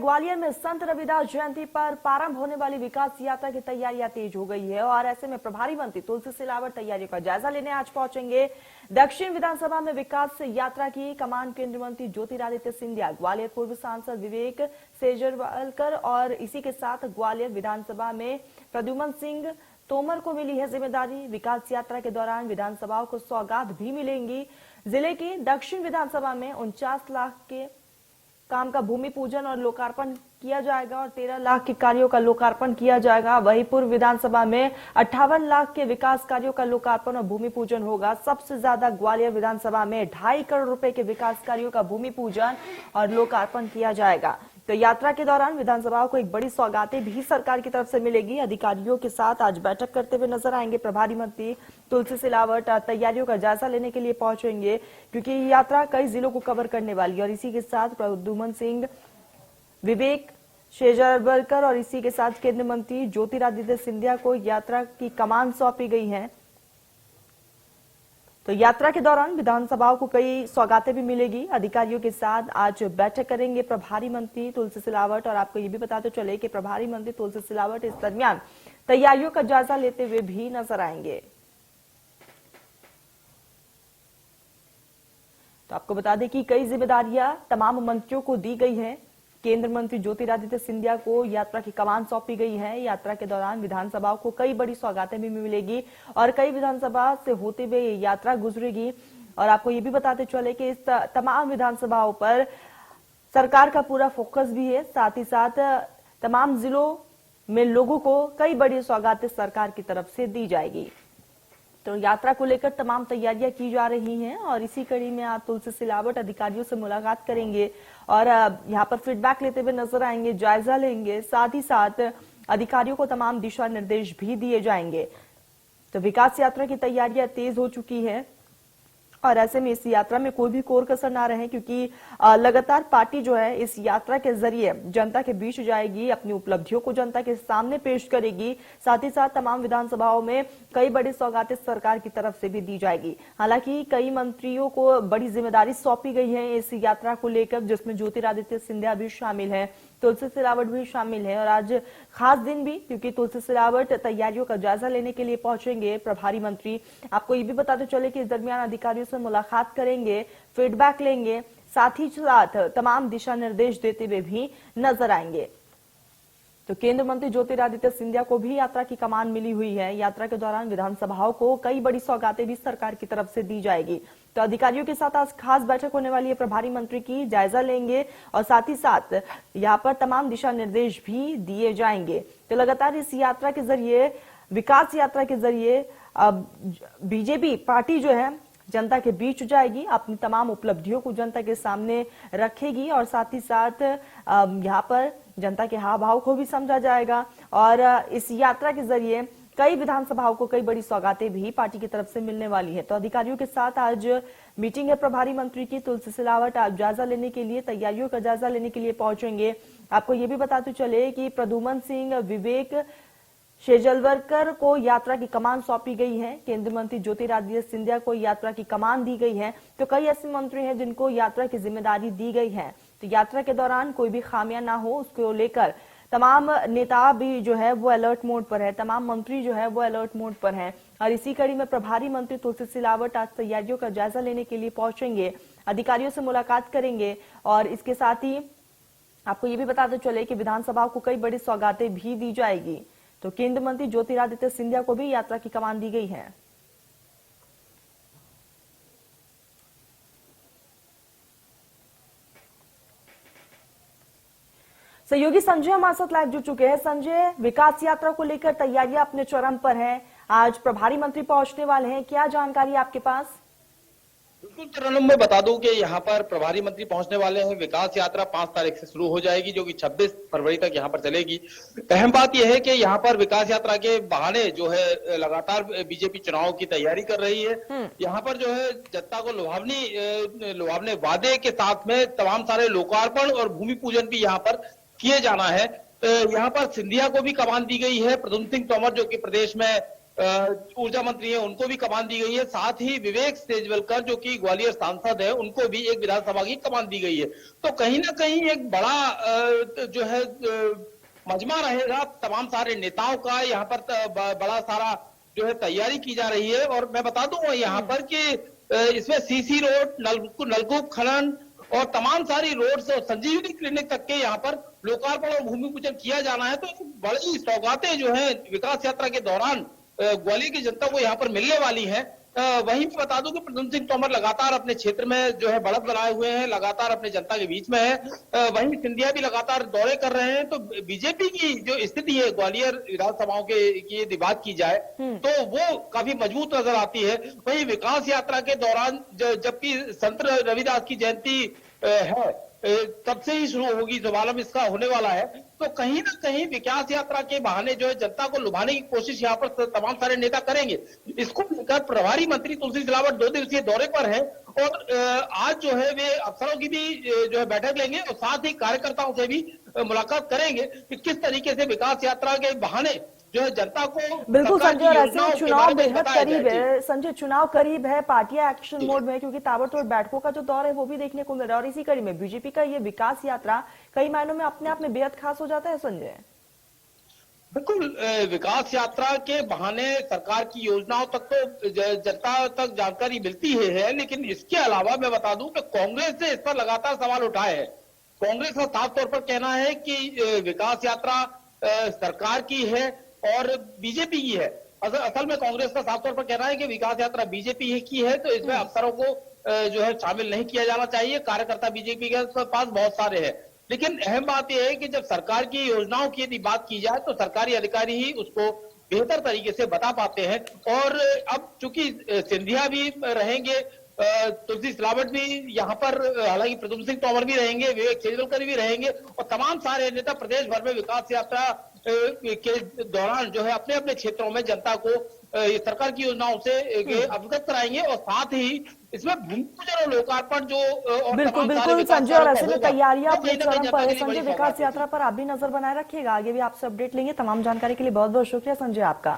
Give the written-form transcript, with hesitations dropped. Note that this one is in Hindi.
ग्वालियर में संत रविदास जयंती पर प्रारंभ होने वाली विकास यात्रा की तैयारियां तेज हो गई है और ऐसे में प्रभारी मंत्री तुलसी सिलावट तैयारियों का जायजा लेने आज पहुंचेंगे। दक्षिण विधानसभा में विकास यात्रा की कमान केंद्रीय मंत्री ज्योतिरादित्य सिंधिया, ग्वालियर पूर्व सांसद विवेक सेजरवालकर और इसी के साथ ग्वालियर विधानसभा में प्रद्युमन सिंह तोमर को मिली है जिम्मेदारी। विकास यात्रा के दौरान विधानसभाओं को सौगात भी मिलेंगी। जिले की दक्षिण विधानसभा में 49 लाख के काम का भूमि पूजन और लोकार्पण किया जाएगा और 13 लाख के कार्यों का लोकार्पण किया जाएगा। वहीं पूर्व विधानसभा में 58 लाख के विकास कार्यों का लोकार्पण और भूमि पूजन होगा। सबसे ज्यादा ग्वालियर विधानसभा में 2.5 करोड़ रुपए के विकास कार्यों का भूमि पूजन और लोकार्पण किया जाएगा। तो यात्रा के दौरान विधानसभाओं को एक बड़ी सौगातें भी सरकार की तरफ से मिलेगी। अधिकारियों के साथ आज बैठक करते हुए नजर आएंगे प्रभारी मंत्री तुलसी सिलावट। तैयारियों का जायजा लेने के लिए पहुंचेंगे क्योंकि ये यात्रा कई जिलों को कवर करने वाली है और इसी के साथ प्रद्युमन सिंह, विवेक शेजरवालकर और इसी के साथ केंद्रीय मंत्री ज्योतिरादित्य सिंधिया को यात्रा की कमान सौंपी गई है। तो यात्रा के दौरान विधानसभाओं को कई सौगातें भी मिलेगी। अधिकारियों के साथ आज बैठक करेंगे प्रभारी मंत्री तुलसी सिलावट और आपको ये भी बताते चले कि प्रभारी मंत्री तुलसी सिलावट इस दरमियान तैयारियों का जायजा लेते हुए भी नजर आएंगे। तो आपको बता दें कि कई जिम्मेदारियां तमाम मंत्रियों को दी गई है। केंद्र मंत्री ज्योतिरादित्य सिंधिया को यात्रा की कमान सौंपी गई है। यात्रा के दौरान विधानसभाओं को कई बड़ी सौगातें भी मिलेगी और कई विधानसभा से होते हुए ये यात्रा गुजरेगी। और आपको ये भी बताते चले कि इस तमाम विधानसभाओं पर सरकार का पूरा फोकस भी है। साथ ही साथ तमाम जिलों में लोगों को कई बड़ी सौगातें सरकार की तरफ से दी जाएगी। तो यात्रा को लेकर तमाम तैयारियां की जा रही हैं और इसी कड़ी में आप तुलसी सिलावट अधिकारियों से मुलाकात करेंगे और यहां पर फीडबैक लेते हुए नजर आएंगे, जायजा लेंगे। साथ ही साथ अधिकारियों को तमाम दिशा निर्देश भी दिए जाएंगे। तो विकास यात्रा की तैयारियां तेज हो चुकी है और ऐसे में इस यात्रा में कोई भी कोर कसर ना रहे क्योंकि लगातार पार्टी जो है इस यात्रा के जरिए जनता के बीच जाएगी, अपनी उपलब्धियों को जनता के सामने पेश करेगी। साथ ही साथ तमाम विधानसभाओं में कई बड़ी सौगातें सरकार की तरफ से भी दी जाएगी। हालांकि कई मंत्रियों को बड़ी जिम्मेदारी सौंपी गई है इस यात्रा को लेकर, जिसमें ज्योतिरादित्य सिंधिया भी शामिल है, तुलसी सिलावट भी शामिल है और आज खास दिन भी क्योंकि तुलसी सिलावट तैयारियों का जायजा लेने के लिए पहुंचेंगे प्रभारी मंत्री। आपको ये भी बताते चले कि इस दरमियान अधिकारियों से मुलाकात करेंगे, फीडबैक लेंगे, साथ ही साथ तमाम दिशा निर्देश देते हुए भी नजर आएंगे। तो केंद्र मंत्री ज्योतिरादित्य सिंधिया को भी यात्रा की कमान मिली हुई है। यात्रा के दौरान विधानसभाओं को कई बड़ी सौगातें भी सरकार की तरफ से दी जाएगी। तो अधिकारियों के साथ आज खास बैठक होने वाली है प्रभारी मंत्री की, जायजा लेंगे और साथ ही साथ यहाँ पर तमाम दिशा निर्देश भी दिए जाएंगे। तो लगातार इस यात्रा के जरिए, विकास यात्रा के जरिए बीजेपी पार्टी जो है जनता के बीच जाएगी, अपनी तमाम उपलब्धियों को जनता के सामने रखेगी और साथ ही साथ यहाँ पर जनता के हाव भाव को भी समझा जाएगा और इस यात्रा के जरिए कई विधानसभाओं को कई बड़ी सौगातें भी पार्टी की तरफ से मिलने वाली है। तो अधिकारियों के साथ आज मीटिंग है प्रभारी मंत्री की। तुलसी सिलावट आज जायजा लेने के लिए, तैयारियों का जायजा लेने के लिए पहुंचेंगे। आपको ये भी बताते चले कि प्रद्युमन सिंह, विवेक शेजरवालकर को यात्रा की कमान सौंपी गई है। केंद्रीय मंत्री ज्योतिरादित्य सिंधिया को यात्रा की कमान दी गई है। तो कई ऐसे मंत्री हैं जिनको यात्रा की जिम्मेदारी दी गई है। तो यात्रा के दौरान कोई भी खामियां ना हो उसको लेकर तमाम नेता भी जो है वो अलर्ट मोड पर है, तमाम मंत्री जो है वो अलर्ट मोड पर हैं और इसी कड़ी में प्रभारी मंत्री तुलसी सिलावट आज तैयारियों का जायजा लेने के लिए पहुंचेंगे, अधिकारियों से मुलाकात करेंगे और इसके साथ ही आपको ये भी बताते चले कि विधानसभाओं को कई बड़ी सौगातें भी दी जाएगी। तो केंद्रीय मंत्री ज्योतिरादित्य सिंधिया को भी यात्रा की कमान दी गई है। सहयोगी संजय हमारे साथ लाइव जुड़ चुके हैं। संजय, विकास यात्रा को लेकर तैयारियां अपने चरम पर हैं, आज प्रभारी मंत्री पहुंचने वाले हैं, क्या जानकारी आपके पास? बिल्कुल तरन्नुम, मैं बता दूं कि यहाँ पर प्रभारी मंत्री पहुंचने वाले हैं। विकास यात्रा 5 तारीख से शुरू हो जाएगी जो कि 26 फरवरी तक यहाँ पर चलेगी। अहम बात यह है कि यहाँ पर विकास यात्रा के बहाने जो है लगातार बीजेपी चुनाव की तैयारी कर रही है। यहाँ पर जो है जनता को लुभावने वादे के साथ में तमाम सारे लोकार्पण और भूमि पूजन भी यहाँ पर किए जाना है। यहाँ पर सिंधिया को भी कमान दी गई है। प्रद्युमन सिंह तोमर जो कि प्रदेश में ऊर्जा मंत्री है उनको भी कमान दी गई है, साथ ही विवेक सेजवलकर जो कि ग्वालियर सांसद है उनको भी एक विधानसभा की कमान दी गई है। तो कहीं ना कहीं एक बड़ा जो है मजमा रहेगा तमाम सारे नेताओं का, यहाँ पर बड़ा सारा जो है तैयारी की जा रही है। और मैं बता दूं यहाँ पर कि इसमें सीसी रोड, नलकूप खनन और तमाम सारी रोड्स और संजीवनी क्लिनिक तक के यहाँ पर लोकार्पण और भूमि पूजन किया जाना है। तो बड़ी सौगातें जो है विकास यात्रा के दौरान ग्वालियर की जनता को यहाँ पर मिलने वाली है। वहीं भी बता दूं कि प्रद्युम्न सिंह तोमर लगातार अपने क्षेत्र में जो है बढ़त बनाए हुए हैं, लगातार अपने जनता के बीच में है। वहीं सिंधिया भी लगातार दौरे कर रहे हैं। तो बीजेपी की जो स्थिति है ग्वालियर विधानसभाओं के की यदि बात की जाए तो वो काफी मजबूत नजर आती है। वहीं विकास यात्रा के दौरान जबकि संत रविदास की जयंती है तब से ही शुरू होगी, शुभारंभ इसका होने वाला है। तो कहीं ना कहीं विकास यात्रा के बहाने जो है जनता को लुभाने की कोशिश यहाँ पर तमाम सारे नेता करेंगे। इसको लेकर प्रभारी मंत्री तुलसी सिलावट 2 दिवसीय दौरे पर है और आज जो है वे अफसरों की भी जो है बैठक लेंगे और साथ ही कार्यकर्ताओं से भी मुलाकात करेंगे कि किस तरीके से विकास यात्रा के बहाने जो है जनता को बिल्कुल संजय, और ऐसे में चुनाव में बेहद बताया करीब जाए। है संजय, चुनाव करीब है, पार्टियां एक्शन मोड में है क्योंकि ताबड़तोड़ बैठकों का जो दौर है वो भी देखने को मिल रहा है। और इसी कड़ी में बीजेपी का ये विकास यात्रा कई मायनों में अपने आप में बेहद खास हो जाता है संजय। बिल्कुल, विकास यात्रा के बहाने सरकार की योजनाओं तक तो जनता तक जानकारी मिलती है, लेकिन इसके अलावा मैं बता दूं कि कांग्रेस ने इस पर लगातार सवाल उठाए हैं। कांग्रेस का साफ तौर पर कहना है कि विकास यात्रा सरकार की है और बीजेपी की है। असल में कांग्रेस का साफ तौर पर कहना है कि विकास यात्रा बीजेपी की है, तो इसमें अफसरों को जो है शामिल नहीं किया जाना चाहिए। कार्यकर्ता बीजेपी के पास बहुत सारे हैं, लेकिन अहम बात यह है कि जब सरकार की योजनाओं की यदि बात की जाए तो सरकारी अधिकारी ही उसको बेहतर तरीके से बता पाते हैं। और अब चूंकि सिंधिया भी रहेंगे, तुलसी सिलावट भी यहाँ पर, हालांकि प्रद्युम्न सिंह तोमर भी रहेंगे, विवेक सेजवलकर भी रहेंगे और तमाम सारे नेता प्रदेश भर में विकास यात्रा के दौरान जो है अपने अपने क्षेत्रों में जनता को सरकार की योजनाओं से अवगत कराएंगे और साथ ही इसमें भूमि पूजन और लोकार्पण जो बिल्कुल बिल्कुल संजय, और ऐसे में तैयारियां अपने चरम पर है। संजय, विकास यात्रा पर आप भी नजर बनाए रखिएगा, आगे भी आपसे अपडेट लेंगे। तमाम जानकारी के लिए बहुत बहुत शुक्रिया संजय आपका।